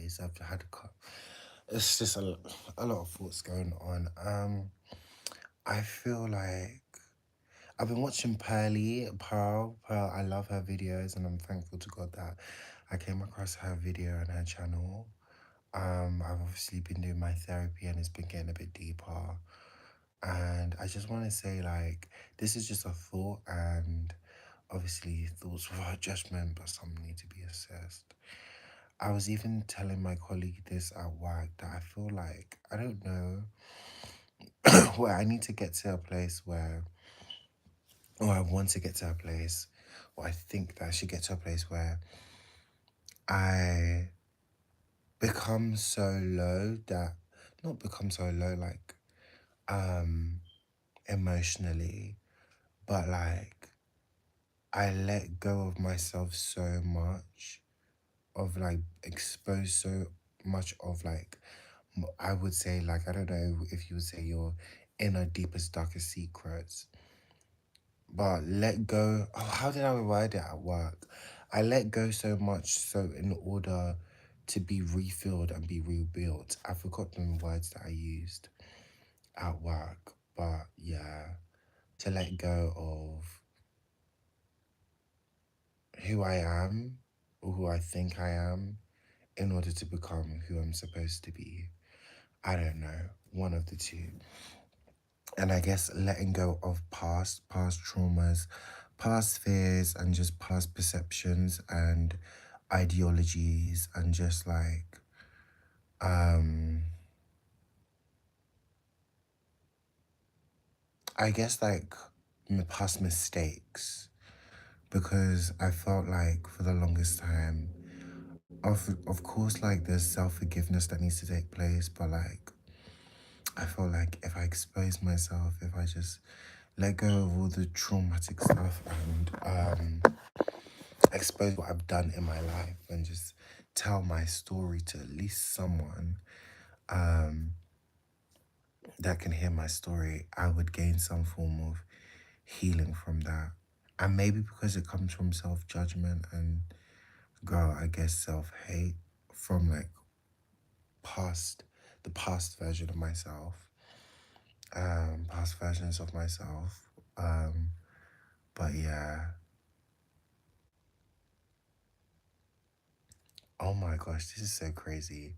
days. I've had it's just a lot of thoughts going on. I feel like I've been watching Pearl. I love her videos, and I'm thankful to God that I came across her video and her channel. I've obviously been doing my therapy, and it's been getting a bit deeper. And I just want to say, like, this is just a thought, and obviously thoughts without judgment, but some need to be assessed. I was even telling my colleague this at work that I feel like, I don't know, where I need to get to a place where, or I want to get to a place, or I think that I should get to a place where I become so low that, not become so low, like, emotionally, but like, I let go of myself so much, of like, expose so much of like, I would say, like, I don't know if you would say your inner deepest darkest secrets, but let go. Oh, how did I word it at work? I let go so much so in order to be refilled and be rebuilt. I forgot the words that I used at work, but yeah, to let go of who I am or who I think I am in order to become who I'm supposed to be. I don't know, one of the two. And I guess letting go of past traumas, past fears, and just past perceptions and ideologies, and just like, I guess like past mistakes, because I felt like for the longest time, of course, like there's self-forgiveness that needs to take place, but like I felt like if I expose myself, if I just let go of all the traumatic stuff and expose what I've done in my life and just tell my story to at least someone that can hear my story, I would gain some form of healing from that. And maybe because it comes from self-judgment and, girl, I guess self-hate from like the past version of myself, past versions of myself. But yeah, oh my gosh, this is so crazy.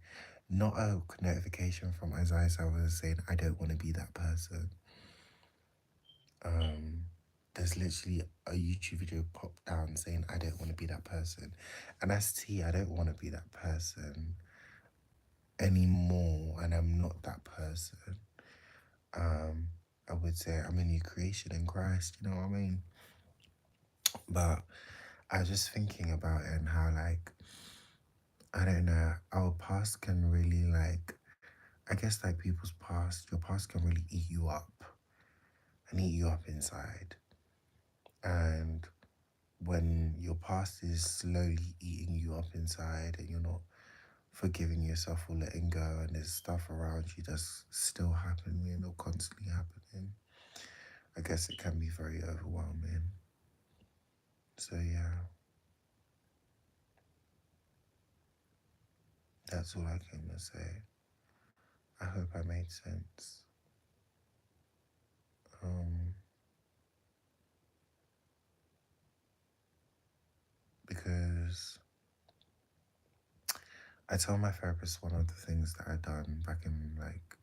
Not a notification from Isaiah was saying, I don't want to be that person. There's literally a YouTube video popped down saying, I don't want to be that person. And that's T, I don't want to be that person anymore. And I'm not that person. I would say I'm a new creation in Christ, you know what I mean? But I was just thinking about it and how, like, I don't know, our past can really, like, I guess, like, people's past, your past can really eat you up and eat you up inside. And when your past is slowly eating you up inside and you're not forgiving yourself or letting go, and there's stuff around you that's still happening or constantly happening, I guess it can be very overwhelming. So, yeah, that's all I came to say. I hope I made sense. Because I tell my therapist one of the things that I done back in like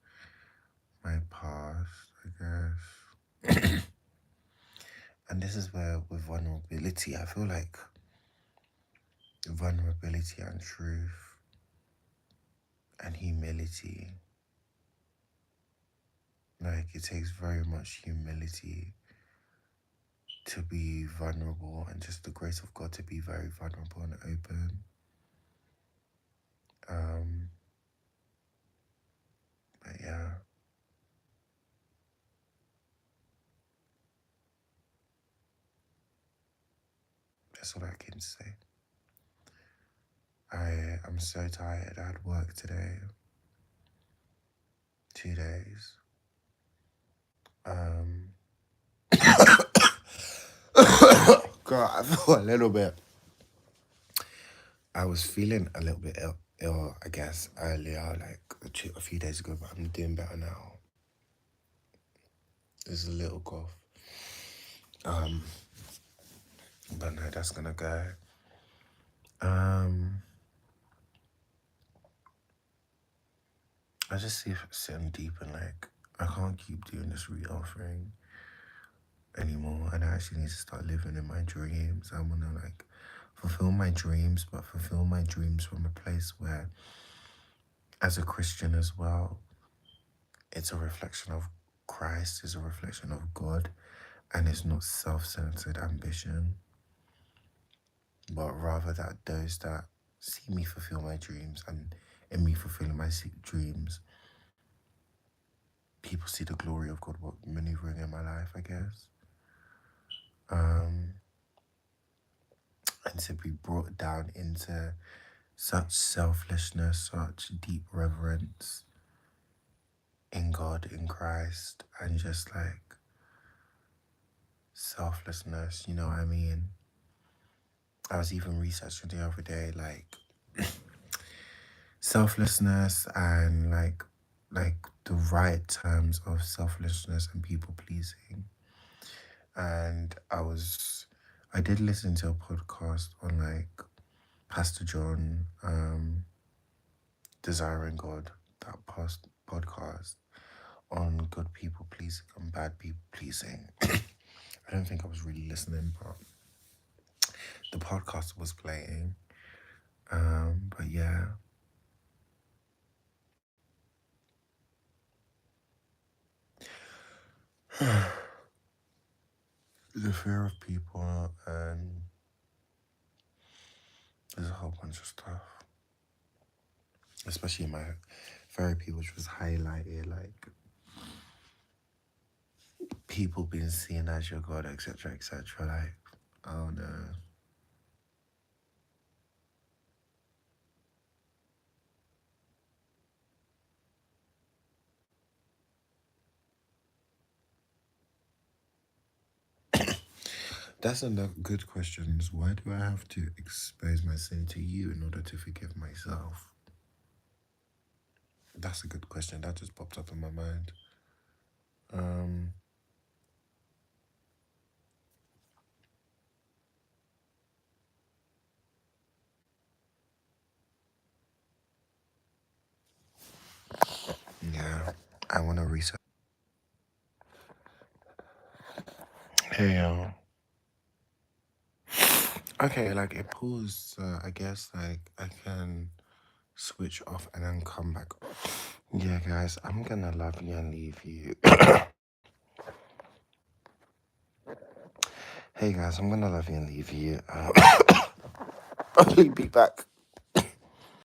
my past, I guess. And this is where with vulnerability, I feel like vulnerability and truth and humility, like it takes very much humility to be vulnerable, and just the grace of God to be very vulnerable and open. But yeah, that's all I can say. I am so tired. I had work today, 2 days. God, I feel a little bit. I was feeling a little bit ill. or I guess earlier, like a few days ago, but I'm doing better now. There's a little cough. Um, but no, that's gonna go. Um, I just see if it's sitting deep and like I can't keep doing this re-offering anymore, and I actually need to start living in my dreams. I wanna like fulfill my dreams, but fulfill my dreams from a place where, as a Christian as well, it's a reflection of Christ, it's a reflection of God, and it's not self-centered ambition, but rather that those that see me fulfill my dreams and in me fulfilling my dreams, people see the glory of God maneuvering in my life, I guess. Um, and to be brought down into such selflessness, such deep reverence in God, in Christ, and just like selflessness, you know what I mean? I was even researching the other day, like selflessness and like the right terms of selflessness and people pleasing. And I did listen to a podcast on like Pastor John, Desiring God, that past podcast on good people pleasing and bad people pleasing. I don't think I was really listening, but the podcast was playing. But yeah, the fear of people, and there's a whole bunch of stuff, especially in my therapy, which was highlighted, like people being seen as your God, etc., etc. Like, oh no. That's a good question. Is why do I have to expose my sin to you in order to forgive myself? That's a good question. That just popped up in my mind. Um, yeah, I want to research. Hey, okay, like it paused. I guess like I can switch off and then come back. Yeah, guys, I'm gonna love you and leave you. Hey, guys, I'm gonna love you and leave you. I'll be back.